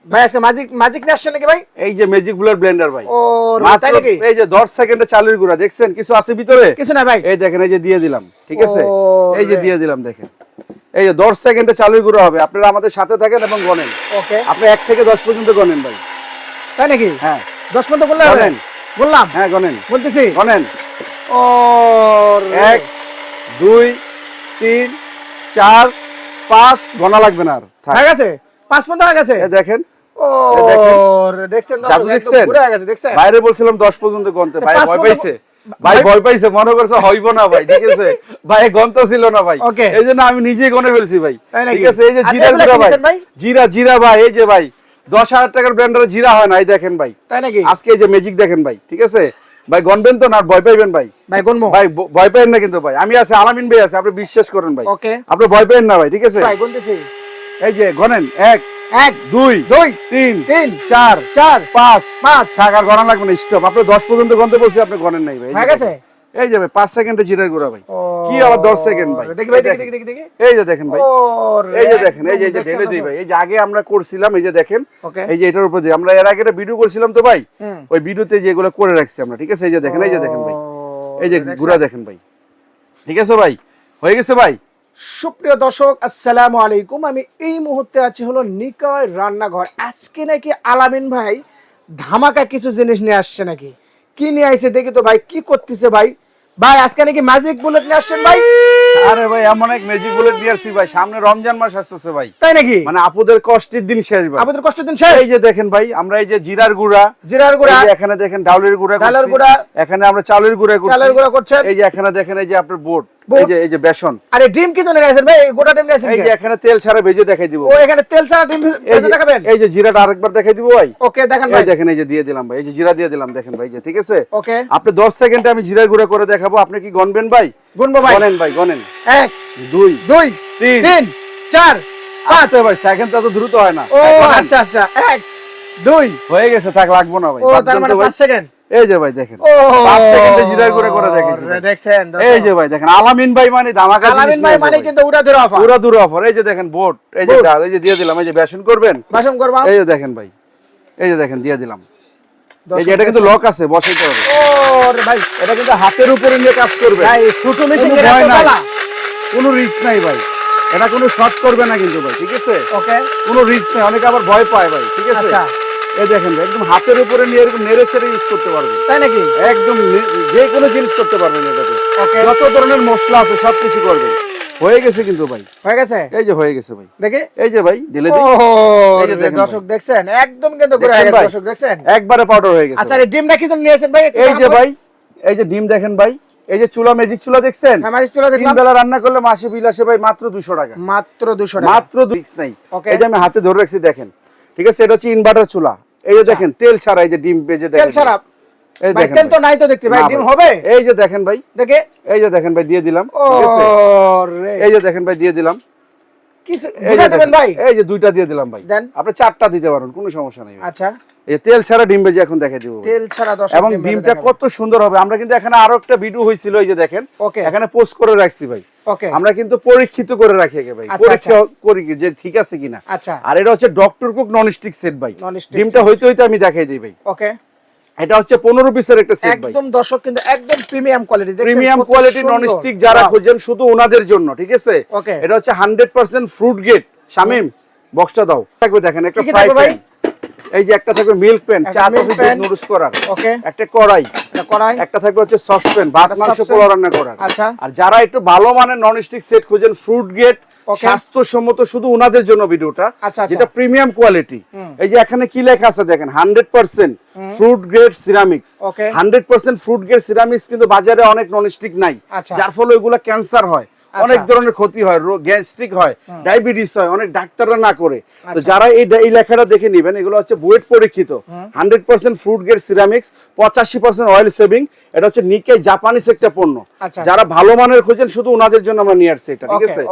ভাই আজকে ম্যাজিক নিয়ে আসছেন নাকি ভাই? এই যে ম্যাজিক ব্লেন্ডার ভাই। ও তাই নাকি? এই যে 10 সেকেন্ডে চালের গুঁড়া দেখছেন কিছু আছে ভিতরে? কিছু না ভাই। এই দেখেন এই যে দিয়ে দিলাম, ঠিক আছে? এই যে দিয়ে দিলাম দেখেন। এই যে 10 সেকেন্ডে চালের গুঁড়া হবে। আপনারা আমাদের সাথে থাকেন এবং গণেন। ওকে। আপনি 1 থেকে 10 পর্যন্ত গণেন ভাই। তাই নাকি? হ্যাঁ। 10 পর্যন্ত বললে হবে? বললাম? হ্যাঁ গণেন। বলতেছি। গণেন। ও 1 2 3 4 5 গণা লাগবে না আর। হয়ে গেছে? 5 পর্যন্ত হয়ে গেছে? এই দেখেন। ও দেখছেন জাদু দেখছেন? পুরো হয়ে গেছে দেখছেন? বাইরে বলছিলাম 10 পর্যন্ত গণতে, ভাই ভয় পাইছে। ভাই ভয় পাইছে, মনে করছে হইব না ভাই, ঠিক আছে? ভাই গন্ত ছিল না ভাই, এইজন্য আমি নিজেই গনে ফেলছি ভাই, ঠিক আছে? এই যে জিরা গুঁড়া ভাই, জিরা ভাই, এই যে ভাই 10,000 টাকার ব্র্যান্ডের জিরা হয় না, এই দেখেন ভাই। তাই নাকি? আজকে এই যে ম্যাজিক দেখেন ভাই, ঠিক আছে? ভাই গনবেন তো না, ভয় পাইবেন ভাই? ভাই গনবো ভাই, ভয় পাইবেন না কিন্তু ভাই, আমি আছে, আলামিন ভাই আছে, আপনি বিশ্বাস করেন ভাই। ওকে, আপনি ভয় পাইবেন না ভাই, ঠিক আছে? ভাই গনতেছি। এই যে গনেন 1 2 3 4 5 টাকার গণা লাগবে না, স্টপ। আপনি 10 পর্যন্ত গনতে বলছি, আপনি গনেন নাই ভাই। হয়ে গেছে? এই যে ভাই 5 সেকেন্ডে জিরার গুঁড়া ভাই, কি আবার 10 সেকেন্ড ভাই? দেখি ভাই, দেখি। এই যে দেখেন ভাই, এই যে দেখেন, এই যে ঢেলে দিই ভাই। এই যে আগে আমরা করছিলাম, এই যে দেখেন, এই যে এটার উপর যে আমরা এর আগে একটা ভিডিও করছিলাম তো ভাই, ওই ভিডিওতে যেগুলো করে রাখছি আমরা, ঠিক আছে? এই যে দেখেন, এই যে দেখেন ভাই, এই যে গুঁড়া দেখেন ভাই, ঠিক আছে ভাই? হয়ে গেছে ভাই। সুপ্রিয় দর্শক, আসসালামু আলাইকুম। আমি এই মুহূর্তে আছি হলো নিকয় রান্নাঘর। আজকে নাকি আলামিন ভাই ধামাকা কিছু জিনিস নিয়ে আসছে নাকি? কি নিয়ে আইছে দেখি তো ভাই, কি করতেছে ভাই? ভাই আজকে নাকি ম্যাজিক বুলেট নিয়ে আসছেন ভাই? আরে ভাই এমন এক ম্যাজিক বুলেট নিয়ে আসছি ভাই, সামনে রমজান মাস আসতেছে ভাই। তাই নাকি? মানে আপুদের কষ্টের দিন শেষ ভাই, আপুদের কষ্টের দিন শেষ। এই যে দেখেন ভাই, আমরা এই যে জিরার গুঁড়া, এখানে দেখেন ডাউলের গুঁড়া, এখানে আমরা চালের গুঁড়া করছেন, এই যে এখানে দেখেন, এই যে আপনার বোট, এই যে বেসন। আরে ডিম কি জন্য নিয়েছেন ভাই? গোটা ডিম নিয়েছেন? এই যে এখানে তেল ছাড়া ভেজে দেখাই দিব। ও এখানে তেল ছাড়া ডিম ভেজে দেখাবেন? এই যে জিরাটা আরেকবার দেখাই দিব ভাই। ওকে দেখেন ভাই, এই দেখেন, এই যে দিয়ে দিলাম ভাই, এই যে জিরা দিয়ে দিলাম, দেখেন ভাই, যে ঠিক আছে? ওকে, আপনি 10 সেকেন্ডে আমি জিরার গুঁড়া করে দেখাবো, আপনি কি গণবেন ভাই? গুনবো ভাই। গণেন ভাই, গণেন। 1 2 3 4 5 ভাই, সেকেন্ড তো দ্রুত হয় না। ও আচ্ছা 1 2 হয়ে গেছে, থাক লাগবো না ভাই। ও তার মানে 5 সেকেন্ড। এই যে ভাই দেখেন, 5 সেকেন্ডে জিরার গুঁড়া করে দেখাইছি। দেখছেন? এই যে ভাই দেখেন, আলামিন ভাই মানে ধামাকা জিনিস। আলামিন ভাই মানে কিন্তু উড়াধুরা অফার, উড়াধুরা অফার। এই যে দেখেন বোট, এই যে ডাল, এই যে দিয়ে দিলাম, এই যে বেসন করবেন, বেসন করব। এই যে দেখেন ভাই, এই যে দেখেন দিয়ে দিলাম। এই যে এটা কিন্তু লক আছে, বসাইতে হবে। ওরে ভাই, এটা কিন্তু হাতের উপরে নিয়ে কাজ করবে ভাই। ছোট মেশিন এর ভয় এত নাই, জ্বালা, কোনো রিস্ক নাই ভাই। এটা কোনো শর্ট করবে না কিন্তু ভাই, ঠিক আছে? ওকে, কোনো রিস্ক নাই। অনেকে আবার ভয় পায় ভাই, ঠিক আছে? আচ্ছা, এই দেখেন ভাই, একদম হাতের উপরে নিয়ে এরকম নেড়ে ছেড়ে ইউজ করতে পারবেন। তাই নাকি? একদম যে কোনো জিনিস করতে পারবেন এটাতে। ওকে, যত ধরনের মশলা আছে সব কিছু করবেন। হয়ে গেছে কিন্তু ভাই, হয়ে গেছে। এই যে হয়ে গেছে ভাই, দেখে এই যে ভাই ঢেলে দিই। এই যে দেখেন দর্শক, দেখছেন একদম কিন্তু ঘুরে গেছে দর্শক, দেখছেন একবারে পাউডার হয়ে গেছে। আচ্ছা, এই ডিমটা কি জন্য নিয়েছেন ভাই? এই যে ভাই, এই যে ডিম দেখেন ভাই, এই যে চুলা, ম্যাজিক চুলা দেখছেন? হ্যাঁ, ম্যাজিক চুলা দেখলাম। 3 বেলা রান্না করলে মাসে বিল আসে ভাই মাত্র 200 টাকা। মাত্র 200 টাকা, মাত্র 2 নাই। ওকে, এই যে আমি হাতে ধরে রাখছি দেখেন, ঠিক আছে? এটা হচ্ছে ইনভার্টার চুলা। এই যে দেখেন তেল ছাড়া, এই যে ডিম ভেজে দেখেন, তেল ছাড়া। এই ভাই দেখেন, তেল তো নাই তো দেখতে ভাই, ডিম হবে? এই যে দেখেন ভাই, দেখে, এই যে দেখেন ভাই দিয়ে দিলাম, ঠিক আছে? ওরে এই যে দেখেন ভাই দিয়ে দিলাম। কিছু এই যে দেবেন ভাই? এই যে 2টা দিয়ে দিলাম ভাই, দেন। আপনি 4টা দিতে পারেন, কোনো সমস্যা নেই। আচ্ছা, এই তেল ছাড়া ডিম ভেজে এখন দেখাই দিব। তেল ছাড়া দর্শক, এবং ডিমটা কত সুন্দর হবে। আমরা কিন্তু এখানে আরো একটা ভিডিও হয়েছিল, এই যে দেখেন, ওকে, এখানে পোস্ট করে রাখছি ভাই। ওকে, আমরা কিন্তু পরীক্ষিত করে রাখি আগে ভাই, পরীক্ষা করি যে ঠিক আছে কিনা। আচ্ছা, আর এটা হচ্ছে ডক্টর কুক ননস্টিক সেট ভাই। ডিমটা হইতে হইতে আমি দেখাই দিই ভাই। ওকে, এটা হচ্ছে 15 পিসের একটা সেট ভাই, একদম দর্শক কিন্তু একদম প্রিমিয়াম কোয়ালিটি, দেখছেন? প্রিমিয়াম কোয়ালিটি ননস্টিক যারা খোঁজেন শুধু ওনাদের জন্য, ঠিক আছে? ওকে, এটা হচ্ছে 100% ফ্রুট গেট। শামিম বক্সটা দাও। থাকবে দেখেন, একটা ফ্রাই প্যান, এই যে একটা থাকবে মিল্ক প্যান, চা কফি দুধ নুডলস করার, ওকে, একটা কড়াই, একটা থাকবে হচ্ছে সসপ্যান, ভাত মাংস পোলাও রান্না করার। আচ্ছা, আর যারা একটু ভালো মানের ননস্টিক সেট খোঁজেন, ফ্রুট গেট, স্বাস্থ্যসম্মত, শুধু ওনাদের জন্য ভিডিওটা, যেটা প্রিমিয়াম কোয়ালিটি। এই যে এখানে কি লেখা আছে দেখেন, 100% fruit grade ceramics. 100% fruit grade ceramics কিন্তু বাজারে অনেক ননস্টিক নাই, যার ফলে ওইগুলা ক্যান্সার হয়, অনেক ধরনের ক্ষতি হয়, গ্যাস্ট্রিক হয়, ডায়াবেটিস হয়, অনেক ডাক্তাররা না করে। তো যারা এই লেখাটা দেখে নেবেন, এগুলো হচ্ছে বুয়েট পরীক্ষিত 100% fruit grade ceramics, 85% oil saving. এটা হচ্ছে নিকাই জাপানিজ একটা পণ্য। যারা ভালো মানের খোঁজেন শুধু ওনাদের জন্য আমরা নিয়ে আসছি এটা, ঠিক আছে?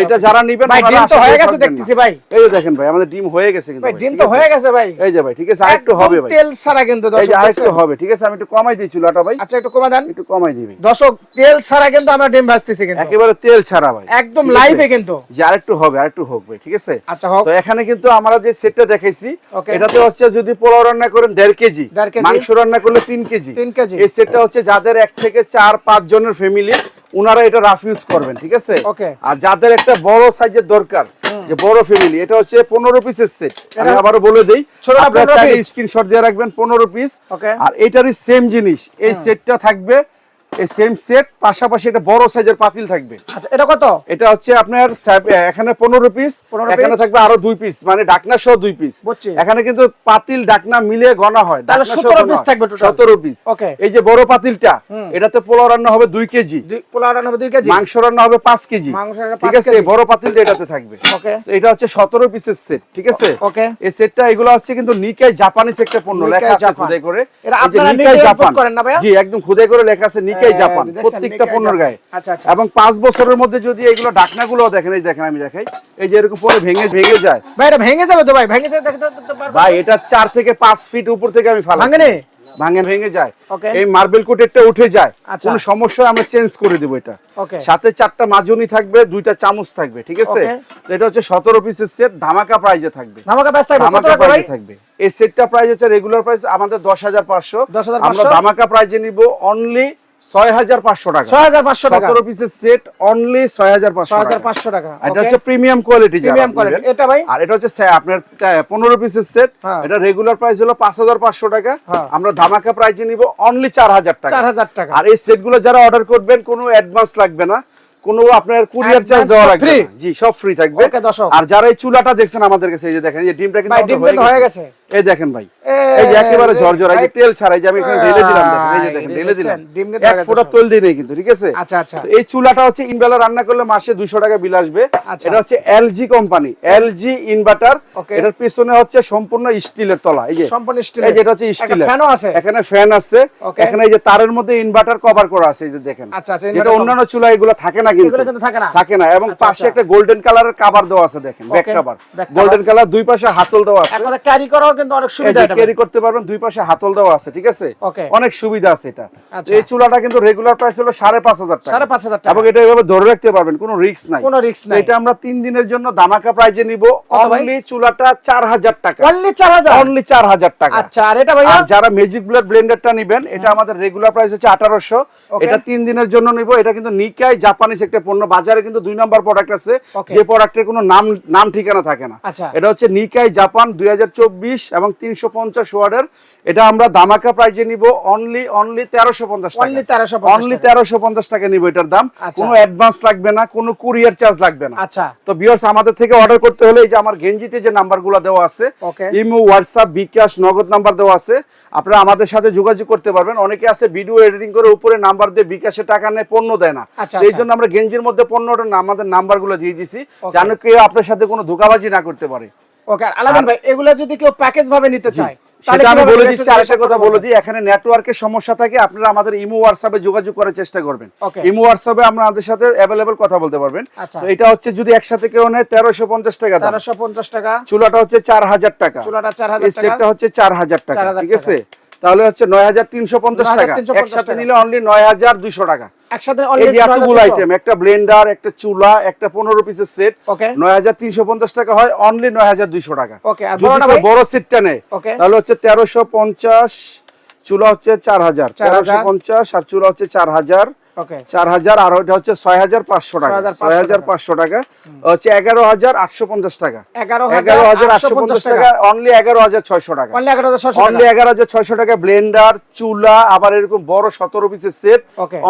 এটা যারা নেবেন, ডিম তো হয়ে গেছে দেখতেছি ভাই। এই যে দেখেন ভাই, আমাদের ডিম হয়ে গেছে কিন্তু ভাই, ডিম তো হয়ে গেছে ভাই। এই যে ভাই, ঠিক আছে? আরেকটু হবে ভাই, তেল ছাড়া কিন্তু দর্শক, এই যে আরেকটু হবে, ঠিক আছে? আমি একটু কমাই দিই চুলাটা ভাই। আচ্ছা, একটু কমা দেন, একটু কমাই দিবি দর্শক। তেল ছাড়া কিন্তু আমরা ডিম ভাজতেছি কিন্তু, একেবারে তেল ছাড়া ভাই, একদম লাইভে কিন্তু যে আরেকটু হবে, আরেকটু হোক ভাই, ঠিক আছে। আচ্ছা হোক। তো এখানে কিন্তু আমরা যে সেটটা দেখাইছি, এটাতে হচ্ছে যদি পোলাও রান্না করেন 1.5 কেজি, মাংস রান্না করলে 3 কেজি। এই সেটটা হচ্ছে যাদের 1 থেকে 4-5 জনের ফ্যামিলি, উনারা এটা রাফ ইউজ করবেন, ঠিক আছে। আর যাদের একটা বড় সাইজের দরকার, যে বড় ফ্যামিলি, এটা হচ্ছে 15 পিসের সেট। আমি আবারো বলে দেই, আপনারা চাইলে স্ক্রিনশট দিয়ে রাখবেন, 15 পিস। আর এটারই সেম জিনিস, এই সেটটা থাকবে, এই সেম সেট, পাশাপাশি একটা বড় সাইজের পাতিল থাকবে। আচ্ছা এটা কত? এটা হচ্ছে আপনার এখানে 15 পিস, এখানে থাকবে আরো 2 পিস, মানে ঢাকনা সহ 2 পিস। এখানে কিন্তু পাতিল ঢাকনা মিলিয়ে গণা হয়, তাহলে 17 পিস থাকবে টোটাল। 17 পিস। এই যে বড় পাতিলটা, এটাতে পোলাও রান্না হবে 2 কেজি, পোলাও রান্না হবে 2 কেজি, মাংস রান্না হবে 5 কেজি, ঠিক আছে। বড় পাতিলটা এটাতে থাকবে। তো এটা হচ্ছে 17 পিসের সেট, ঠিক আছে। এই সেটটা, এগুলো হচ্ছে কিন্তু নিকাই জাপানিজ একটা পণ্য, লেখা আছে খোদাই করে, এই যে নিকাই জাপান। জি, একদম খোদাই করে লেখা আছে নিকাই জাপান প্রত্যেকটা পণ্যের গায়ে। এবং 5 বছরের মধ্যে যদি এগুলো ঢাকনাগুলো দেখেন, এই দেখেন আমি দেখাই, এই যে এরকম পরে ভেঙে যায় ভাই, এটা ভেঙে যাবে তো ভাই, ভেঙে যায় দেখতে পারবো ভাই। এটা 4 থেকে 5 ফিট উপর থেকে আমি ফালাই, ভেঙে যায়, এই মার্বেল কোটেরটা উঠে যায়, কোনো সমস্যা আমরা চেঞ্জ করে দেব। এটা সাথে 4টা মাজনি থাকবে, 2টা চামচ থাকবে, ঠিক আছে। তো এটা হচ্ছে 17 পিসের সেট, ধামাকা প্রাইজে থাকবে, ধামাকা প্রাইজে থাকবে। এই সেটটা প্রাইস হচ্ছে রেগুলার প্রাইস আমাদের 10,500, আমরা ধামাকা প্রাইজে নিব অনলি 6,500 টাকা। 6,500 টাকা 17 পিসের সেট, অনলি 6,500 টাকা। এটা হচ্ছে প্রিমিয়াম কোয়ালিটি, এটা ভাই। আর এটা হচ্ছে আপনার 15 পিসের সেট, এটা রেগুলার প্রাইস হলো 5,500 টাকা, আমরা ধামাকা প্রাইসে নিব অনলি 4,000 টাকা। 4,000 টাকা। আর এই সেটগুলো যারা অর্ডার করবেন, কোনো অ্যাডভান্স লাগবে না, কোনো আপনার কুরিয়ার চার্জ দেওয়া লাগবে না, জি সব ফ্রি থাকবে। আর যারা এই চুলাটা দেখছেন আমাদের কাছে, এই যে দেখেন, এই ডিমটা কিন্তু হয়ে গেছে, এই দেখেন ভাই, এই যে একেবারে ঝরঝরা, এই যে তেল ছাড়াই, যে আমি এখানে ঢেলে দিলাম, দেখেন এই যে দেখেন ঢেলে দিলাম, এক ফোঁটা তেল দিই নাই কিন্তু, ঠিক আছে। তো এই চুলাটা হচ্ছে ইনভার্টার রান্না করলে মাসে 200 টাকা বিল আসবে। এটা হচ্ছে এলজি কোম্পানি, এলজি ইনভার্টার। এটার পিছনে হচ্ছে সম্পূর্ণ স্টিলের তলা, এই যে সম্পূর্ণ স্টিল, এই যে এটা হচ্ছে স্টিলের, এখানে ফ্যান আছে, এখানে এই যে তারের মধ্যে ইনভার্টার কভার করা আছে, এই যে দেখেন। যেটা অন্যান্য চুলা এগুলো থাকে না, কিন্তু থাকে না। এবং পাশে একটা গোল্ডেন কালারের কভার দেওয়া আছে, দেখেন ব্যাক কভার, গোল্ডেন কালার, দুই পাশে হাতল দেওয়া আছে, একদম ক্যারি করাও কিন্তু অনেক সুবিধা, এটা ক্যারি করতে পারবেন, দুই পাশে হাতল দেওয়া আছে, ঠিক আছে, অনেক সুবিধা আছে এটা। এই চুলাটা কিন্তু রেগুলার প্রাইস হলো 5,500 টাকা, 5,500 টাকা, এবং এটা এভাবে ধরে রাখতে পারবেন, কোনো রিস্ক নাই, কোনো রিস্ক নাই। এটা আমরা 3 দিনের জন্য ধামাকা প্রাইজে নিব, অনলি চুলাটা 4,000 টাকা, অনলি 4,000, অনলি 4,000 টাকা। আচ্ছা, আর এটা ভাইয়া, আর যারা ম্যাজিক ব্লেড ব্লেন্ডারটা নেবেন, এটা আমাদের রেগুলার প্রাইস হচ্ছে 1,800, এটা 3 দিনের জন্য নিব। এটা কিন্তু নিকাই জাপানিজ একটা পণ্য, বাজারে কিন্তু 2 নাম্বার প্রোডাক্ট আছে, যে প্রোডাক্টের কোনো নাম ঠিকানা থাকে না। এটা হচ্ছে নিকাই জাপান 2024 এবং 350 ওয়াটের। এটা আমরা ধামাকা প্রাইজে নিব অনলি 1350 টাকা, অনলি 1350 টাকা নিব এটার দাম। কোনো অ্যাডভান্স লাগবে না, কোনো কুরিয়ার চার্জ লাগবে না। আচ্ছা, তো ভিউয়ার্স, আমাদের থেকে অর্ডার করতে হলে এই যে আমার গেঞ্জিতে যে নাম্বারগুলো দেওয়া আছে, ইমো, হোয়াটসঅ্যাপ, বিকাশ, নগদ নাম্বার দেওয়া আছে, আপনারা আমাদের সাথে যোগাযোগ করতে পারবেন। অনেকে আছে ভিডিও এডিটিং করে উপরে নাম্বার দিয়ে বিকাশে টাকা নেয়, পণ্য দেয় না। এই জন্য আমরা গেঞ্জির মধ্যে পণ্যটা আমাদের নাম্বারগুলো দিয়ে দিছি, যেন কেউ আপনার সাথে কোনো ধোঁকাবাজি না করতে পারে। ওকে, আলামিন ভাই, এগুলা যদি কেউ প্যাকেজ ভাবে নিতে চায়, সেটা আমি বলে দিচ্ছি। আরেকটা কথা বলে দিই, এখানে নেটওয়ার্কের সমস্যা থাকে, আপনারা আমাদের ইমো, হোয়াটসঅ্যাপে যোগাযোগ করার চেষ্টা করবেন। ইমো, হোয়াটসঅ্যাপে আমরা আমাদের সাথে अवेलेबल কথা বলতে পারবেন। তো এটা হচ্ছে যদি একসাথে কেউ নেয় 1350 টাকা দাম, 1350 টাকা। চুলাটা হচ্ছে 4,000 টাকা, চুলাটা 4,000 টাকা, সেটটা হচ্ছে 4,000 টাকা, ঠিক আছে। তাহলে হচ্ছে 9,350 টাকা, একসাথে নিলে অনলি 9,200 টাকা। একসাথে এই যে এতগুলো আইটেম, একটা ব্লেন্ডার, একটা চুলা, একটা 15 পিসের সেট, 9,350 টাকা হয়, অনলি 9,200 টাকা। যদি বড় সেটটা নেয়, তাহলে হচ্ছে 1350, চুলা হচ্ছে 4,000, 1350, আর চুলা হচ্ছে 4,000, 4,000, আর ওটা হচ্ছে 6,500 টাকা, 6,500 টাকা হচ্ছে 11,850 টাকা, 11,850 টাকা, অনলি 11,600 টাকা, অনলি 11,600 টাকা। ব্লেন্ডার, চুলা, আবার এরকম বড় 17 পিসের সেট,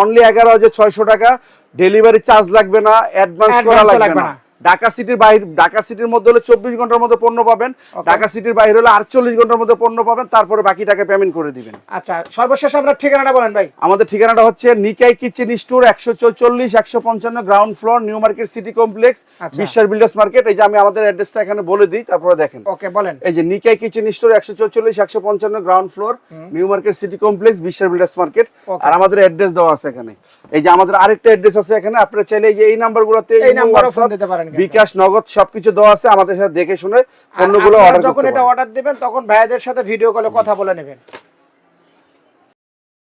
অনলি 11,600 টাকা। ডেলিভারি চার্জ লাগবে না, অ্যাডভান্স করা লাগবে না। ঢাকা সিটির বাইরে, ঢাকা সিটির মধ্যে হলে 24 ঘন্টার মধ্যে পণ্য পাবেন, ঢাকা সিটির বাইরে হলে 48 ঘন্টার মধ্যে পণ্য পাবেন, তারপরে বাকি টাকা পেমেন্ট করে দিবেন। আচ্ছা, সর্বশেষ আপনার ঠিকানাটা বলেন ভাই। আমাদের ঠিকানাটা হচ্ছে Nikai kitchen store, 144 155 ground floor, new market city complex, Biswas builders market. এই যে আমি আমাদের অ্যাড্রেসটা এখানে বলে দিই, তারপরে দেখেন। ওকে, বলেন। এই যে Nikai kitchen store, 144 155 ground floor, new market city complex, Biswas builders market. আর আমাদের অ্যাড্রেস দেওয়া আছে এখানে। এই যে আমাদের আরেকটা অ্যাড্রেস আছে এখানে, আপনারা চাইলে এই যে এই নাম্বারগুলোতে, এই নাম্বারে ফোন দিতে পারেন, বিকাশ, নগদ সবকিছু দেওয়া আছে। আমাদের সাথে দেখে শুনে পণ্যগুলো অর্ডার করতে পারেন। যখন এটা অর্ডার দিবেন, তখন ভাইয়াদের সাথে ভিডিও কলে কথা বলে নেবেন।